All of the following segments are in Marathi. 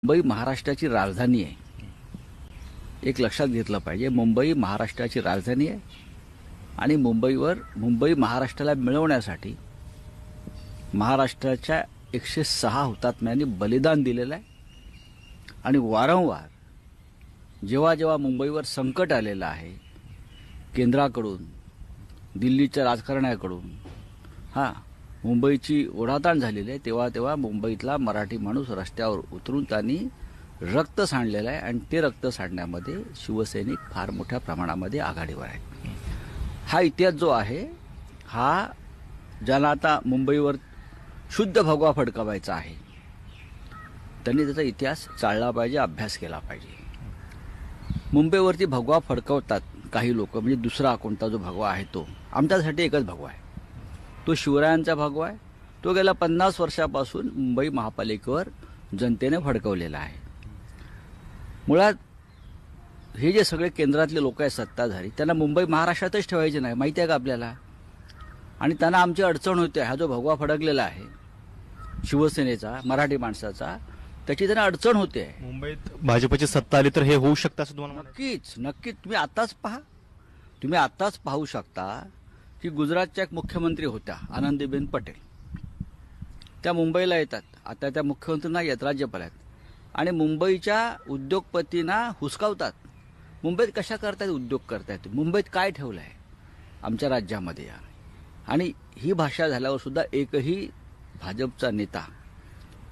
मुंबई महाराष्ट्राची राजधानी आहे. एक लक्षात घेतलं पाहिजे, मुंबई महाराष्ट्राची राजधानी आहे आणि मुंबई महाराष्ट्राला मिळवण्यासाठी महाराष्ट्राच्या 106 हुतात्म्यांनी बलिदान दिलेलं आहे. आणि वारंवार जेव्हा जेव्हा मुंबईवर संकट आलेलं आहे, केंद्राकडून, दिल्लीच्या राजकारण्याकडून मुंबईची ओढाताण झालेली आहे, तेव्हा तेव्हा मुंबईतला मराठी माणूस रस्त्यावर उतरून त्यांनी रक्त सांडलेलं आहे. आणि ते रक्त सांडण्यामध्ये शिवसैनिक फार मोठ्या प्रमाणामध्ये आघाडीवर आहेत. हा इतिहास जो आहे, हा ज्याला आता मुंबईवर शुद्ध भगवा फडकवायचा आहे, त्यांनी त्याचा इतिहास चाळला पाहिजे, अभ्यास केला पाहिजे. मुंबईवरती भगवा फडकवतात काही लोक, म्हणजे दुसरा कोणता जो भगवा आहे तो आमच्यासाठी एकच भगवा आहे, तो शिवरायांचा भगवा आहे. तो गेल्या 50 वर्षापासून मुंबई महापालिकेवर जनतेने फडकवलेला आहे. मुळात हे जे सगळे केंद्रातले लोक आहेत सत्ताधारी, त्यांना मुंबई महाराष्ट्रातच ठेवायचे नाही, माहिती आहे का आपल्याला. आणि त्यांना आमची अडचण होते. हा जो भगवा फडकलेला आहे शिवसेनेचा, मराठी माणसाचा, त्याची त्यांना अडचण होते. मुंबईत भाजपची सत्ता आली तर हे होऊ शकतं असं तुम्हाला? नक्कीच. तुम्ही आताच पाहू शकता की गुजरातच्या एक मुख्यमंत्री होत्या, आनंदीबेन पटेल. त्या मुंबईला येतात. आता त्या मुख्यमंत्री नाही आहेत, राज्यपाल आहेत. आणि मुंबईच्या उद्योगपतींना हुसकावतात. मुंबईत कशा करतायत उद्योग करतायत, मुंबईत काय ठेवलं आहे आमच्या राज्यामध्ये. आणि ही भाषा झाल्यावर सुद्धा एकही भाजपचा नेता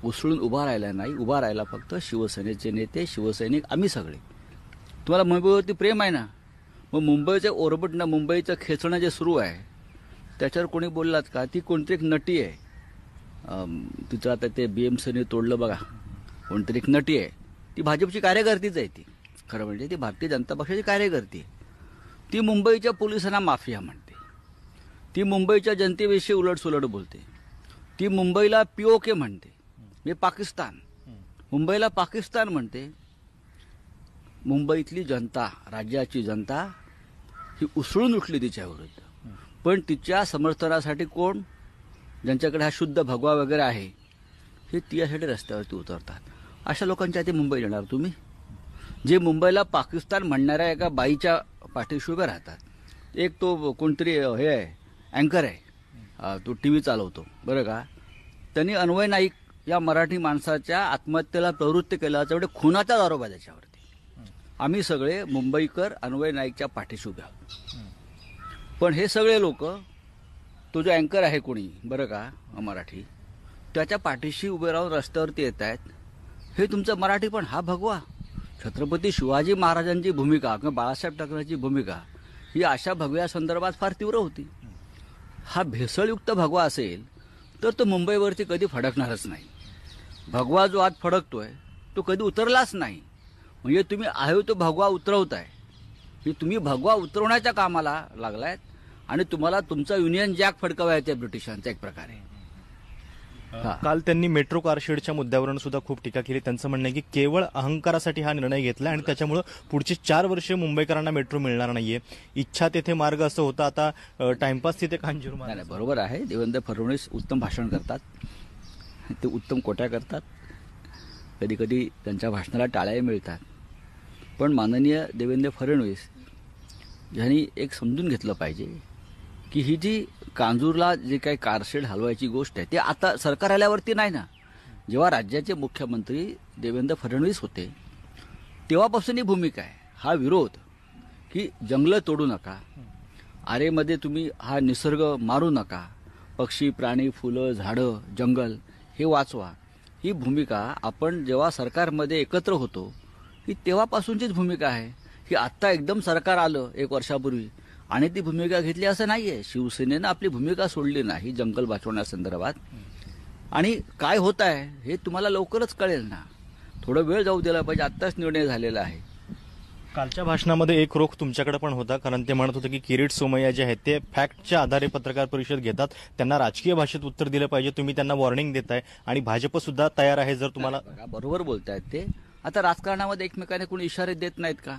उसळून उभा राहिला नाही. उभा राहिला फक्त शिवसेनेचे नेते, शिवसैनिक, आम्ही सगळे. तुम्हाला मुंबईवरती प्रेम आहे ना, मग मुंबईचं ओरबटणं, मुंबईचं खेचणं जे सुरू आहे, त्याच्यावर कोणी बोललात का? ती कोणती एक नटी आहे, तिचं आता ते BMCने तोडलं बघा, कोणतरी एक नटी आहे, ती भाजपची कार्यकर्तीच आहे. ती खरं म्हणजे ती भारतीय जनता पक्षाची कार्यकर्ती आहे. ती मुंबईच्या पोलिसांना माफिया म्हणते, ती मुंबईच्या जनतेविषयी उलटसुलट बोलते, ती मुंबईला POK म्हणते, म्हणजे पाकिस्तान, मुंबईला पाकिस्तान म्हणते. मुंबईतली जनता, राज्याची जनता ही उसळून उठली तिच्याविरुद्ध. पण तिच्या समर्थनासाठी कोण, ज्यांच्याकडे हा शुद्ध भगवा वगैरे आहे, हे तिच्यासाठी रस्त्यावरती उतरतात. अशा लोकांच्या हाती मुंबई येणार तुम्ही, जे मुंबईला पाकिस्तान म्हणणाऱ्या एका बाईच्या पाठीशी उभे राहतात. एक तो कोणतरी हे आहे, अँकर आहे, तो TV चालवतो बरं का, त्यांनी अन्वय नाईक या मराठी माणसाच्या आत्महत्येला प्रवृत्त केला, तेवढे खुनाचाच आरोप आहे त्याच्यावरती. आम्ही सगळे मुंबईकर अन्वय नाईकच्या पाठीशी उभे आहोत. पण हे सगळे लोक, तो जो अँकर आहे कोणी बरं का मराठी, त्याच्या पाठीशी उभे राहून रस्त्यावरती येत आहेत. हे तुमचं मराठी. पण हा भगवा, छत्रपती शिवाजी महाराजांची भूमिका किंवा बाळासाहेब ठाकरेंची भूमिका ही अशा भगव्या संदर्भात फार तीव्र होती. हा भेसळयुक्त भगवा असेल तर तो मुंबईवरती कधी फडकणारच नाही. भगवा जो आज फडकतोय तो कधी उतरलाच नाही. म्हणजे तुम्ही आहे तो भगवा उतरवताय, की तुम्ही भगवा उतरवण्याच्या कामाला लागलायत आणि तुम्हाला तुमचा युनियन जॅक फडकवायचा आहे ब्रिटिशांचा एक प्रकारे. काल त्यांनी मेट्रो कारशेडच्या मुद्द्यावरून सुद्धा खूप टीका केली. त्यांचं म्हणणं आहे की केवळ अहंकारासाठी हा निर्णय घेतला आणि त्याच्यामुळे पुढची 4 वर्षे मुंबईकरांना मेट्रो मिळणार नाहीये. इच्छा तेथे मार्ग असं होतं, आता टाइमपास तिथे कांजूर मार्ग. बरोबर आहे. देवेंद्र फडणवीस उत्तम भाषण करतात, ते उत्तम कोट्या करतात, कधी कधी त्यांच्या भाषणाला टाळ्याही मिळतात. पण माननीय देवेंद्र फडणवीस यांनी एक समजून घेतलं पाहिजे की ही जी कांजूरला जे काही कारशेड हलवायची गोष्ट आहे, ते आता सरकार आल्यावरती नाही ना. जेव्हा राज्याचे मुख्यमंत्री देवेंद्र फडणवीस होते तेव्हापासून ही भूमिका आहे. हा विरोध की जंगलं तोडू नका, आरेमध्ये तुम्ही हा निसर्ग मारू नका, पक्षी, प्राणी, फुलं, झाडं, जंगल हे वाचवा, ही भूमिका आपण जेव्हा सरकारमध्ये एकत्र होतो ही तेव्हापासूनचीच भूमिका आहे. ही आत्ता एकदम सरकार आलं 1 वर्षापूर्वी आणि ती भूमिका घेतली असं नाहीये. शिवसेनेनं आपली भूमिका सोडली नाही जंगल वाचवण्यासंदर्भात. आणि काय होत आहे हे तुम्हाला लवकरच कळेल ना. थोडा वेळ जाऊ दिला पाहिजे. आत्ताच निर्णय झालेला आहे. कालच्या भाषणामध्ये एक रोख तुमच्याकडे पण होता, कारण ते म्हणत होते की किरीट सोमय्या जे आहेत ते फॅक्टच्या आधारे पत्रकार परिषद घेतात, त्यांना राजकीय भाषेत उत्तर दिलं पाहिजे. तुम्ही त्यांना वॉर्निंग देताय आणि भाजप सुद्धा तयार आहे जर तुम्हाला. बरोबर बोलतायत ते. आता राजकारणामध्ये एकमेकाने कोणी इशारे देत नाहीत का?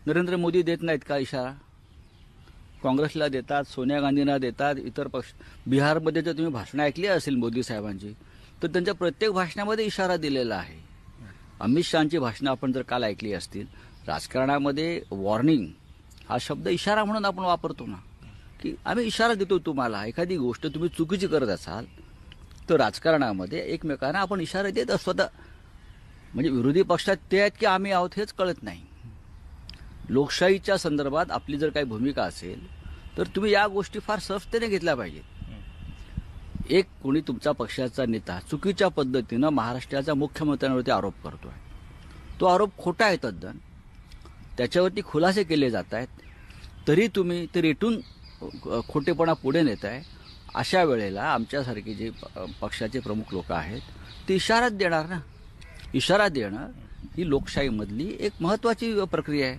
नरेंद्र मोदी देत नाहीत का इशारा? काँग्रेसला देतात, सोनिया गांधींना देतात, इतर पक्ष. बिहारमध्ये जर तुम्ही भाषणं ऐकली असेल मोदी साहेबांची, तर त्यांच्या प्रत्येक भाषणामध्ये इशारा दिलेला आहे अमित शहाची भाषणं आपण जर काल ऐकली असतील, राजकारणामध्ये वॉर्निंग हा शब्द इशारा म्हणून आपण वापरतो ना, की आम्ही इशारा देतो तुम्हाला, एखादी गोष्ट तुम्ही चुकीची करत असाल तर राजकारणामध्ये एकमेकांना आपण इशारा देत असतो. म्हणजे विरोधी पक्षात ते आहेत की आम्ही आहोत हेच कळत नाही. लोकशाहीच्या संदर्भात आपली जर काही भूमिका असेल तर तुम्ही या गोष्टी फार सहजतेने घेतल्या पाहिजेत. एक कोणी तुमचा पक्षाचा नेता चुकीच्या पद्धतीनं महाराष्ट्राच्या मुख्यमंत्र्यांवरती आरोप करतोय, तो आरोप खोटा आहे तद्दन, त्याच्यावरती खुलासे केले जात आहेत, तरी तुम्ही ते रेटून खोटेपणा पुढे नेताय. अशा वेळेला आमच्यासारखे जे पक्षाचे प्रमुख लोक आहेत ते इशाराच देणार ना. इशारा देणं ही लोकशाहीमधली एक महत्त्वाची प्रक्रिया आहे.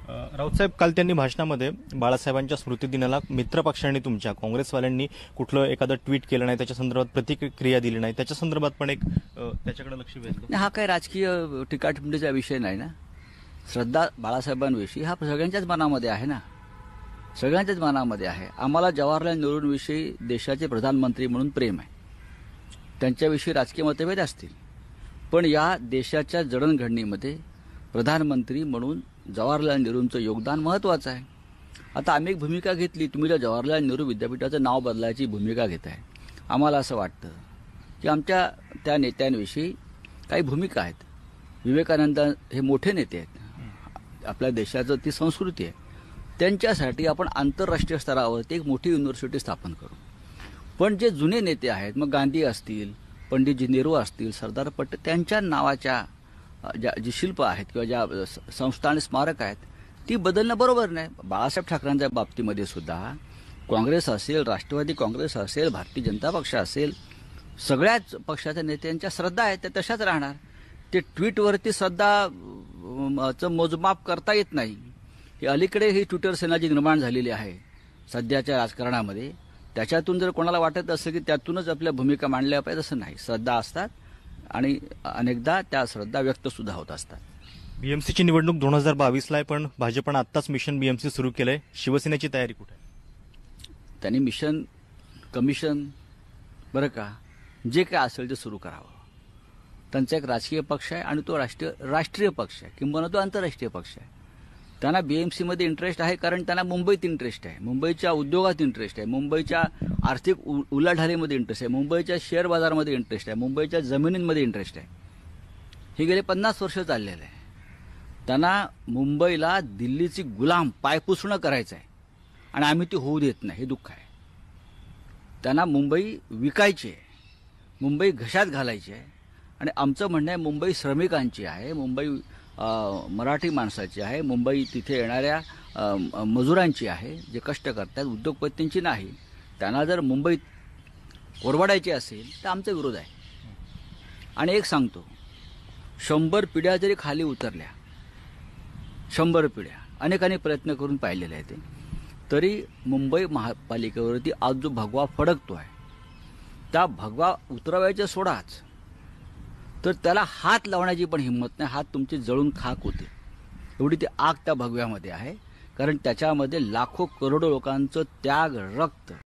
राऊतसाहेब, काल त्यांनी भाषणामध्ये बाळासाहेबांच्या स्मृतिदिनाला मित्रपक्षांनी तुमच्या काँग्रेसवाल्यांनी कुठलं एखादं ट्विट केलं नाही, त्याच्या संदर्भात प्रतिक्रिया दिली नाही, त्याच्या संदर्भात पण एक त्याच्याकडे लक्ष वेधलं. हा काही राजकीय टीकाटिप्पणीचा विषय नाही ना. श्रद्धा बाळासाहेबांविषयी हा सगळ्यांच्याच मनामध्ये आहे ना, सगळ्यांच्याच मनामध्ये आहे. आम्हाला जवाहरलाल नेहरूंविषयी देशाचे प्रधानमंत्री म्हणून प्रेम आहे, त्यांच्याविषयी राजकीय मतभेद असतील, पण या देशाच्या जडणघडणीमध्ये प्रधानमंत्री म्हणून जवाहरलाल नेहरूंचं योगदान महत्त्वाचं आहे. आता आम्ही एक भूमिका घेतली, तुम्ही ज्या जवाहरलाल नेहरू विद्यापीठाचं नाव बदलायची भूमिका घेताय, आम्हाला असं वाटतं की आमच्या त्या नेत्यांविषयी काही भूमिका आहेत. विवेकानंद हे मोठे नेते आहेत, आपल्या देशाचं ती संस्कृती आहे, त्यांच्यासाठी आपण आंतरराष्ट्रीय स्तरावरती एक मोठी युनिव्हर्सिटी स्थापन करू. पण जे जुने नेते आहेत, मग गांधी असतील, पंडितजी नेहरू असतील, सरदार पटेल, त्यांच्या नावाच्या जी शिल्प आहेत किंवा ज्या संस्था आणि स्मारक आहेत ती बदलणं बरोबर नाही. बाळासाहेब ठाकरेंच्या बाबतीमध्ये सुद्धा काँग्रेस असेल, राष्ट्रवादी काँग्रेस असेल, भारतीय जनता पक्ष असेल, सगळ्याच पक्षाच्या नेत्यांच्या श्रद्धा आहेत त्या तशाच राहणार. ते ट्विटवरती श्रद्धाचं मोजमाप करता येत नाही. की अलीकडे ही ट्विटर सेना जी निर्माण झालेली आहे सध्याच्या राजकारणामध्ये, त्याच्यातून जर कोणाला वाटत असेल की त्यातूनच आपल्या भूमिका मांडल्या पाहिजे, असं नाही. श्रद्धा असतात आणि अनेकदा त्या श्रद्धा व्यक्त सुद्धा होत असतात. बीएमसीची निवडणूक 2022ला आहे, पण भाजपनं आत्ताच मिशन बीएमसी सुरू केलंय. शिवसेनेची तयारी कुठे आहे? त्यांनी मिशन कमिशन बरं का जे काय असेल ते सुरू करावं. त्यांचा एक राजकीय पक्ष आहे आणि तो राष्ट्रीय पक्ष आहे, किंबहुना तो आंतरराष्ट्रीय पक्ष आहे. त्यांना बीएमसीमध्ये इंटरेस्ट आहे कारण त्यांना मुंबईत इंटरेस्ट आहे, मुंबईच्या उद्योगात इंटरेस्ट आहे, मुंबईच्या आर्थिक उलाढालीमध्ये इंटरेस्ट आहे, मुंबईच्या शेअर बाजारामध्ये इंटरेस्ट आहे, मुंबईच्या जमिनींमध्ये इंटरेस्ट आहे. हे गेले 50 वर्ष चाललेलं आहे. त्यांना मुंबईला दिल्लीची गुलाम पायपुसणं करायचं आहे आणि आम्ही ती होऊ देत नाही, हे दुःख आहे. त्यांना मुंबई विकायची आहे, मुंबई घशात घालायची आहे. आणि आमचं म्हणणं आहे मुंबई श्रमिकांची आहे, मुंबई मराठी माणसाची आहे, मुंबई तिथे येणाऱ्या मजुरांची आहे, जे कष्ट करतात, उद्योगपतींची नाही. त्यांना जर मुंबईत ओरबाडायची असेल तर आमचा विरोध आहे. आणि एक सांगतो, 100 पिढ्या जरी खाली उतरल्या, 100 पिढ्या अनेकांनी प्रयत्न करून पाहिलेले आहे, ते तरी मुंबई महापालिकेवरती आज जो भगवा फडकतो आहे, त्या भगवा उतरवायचा सोडाच, तर त्याला हात लावण्याची पण हिंमत नाही. हात तुमचे जळून खाक होते, एवढी ती आग त्या भगव्यामध्ये आहे. कारण त्याच्यामध्ये लाखो करोडो लोकांचं त्याग, रक्त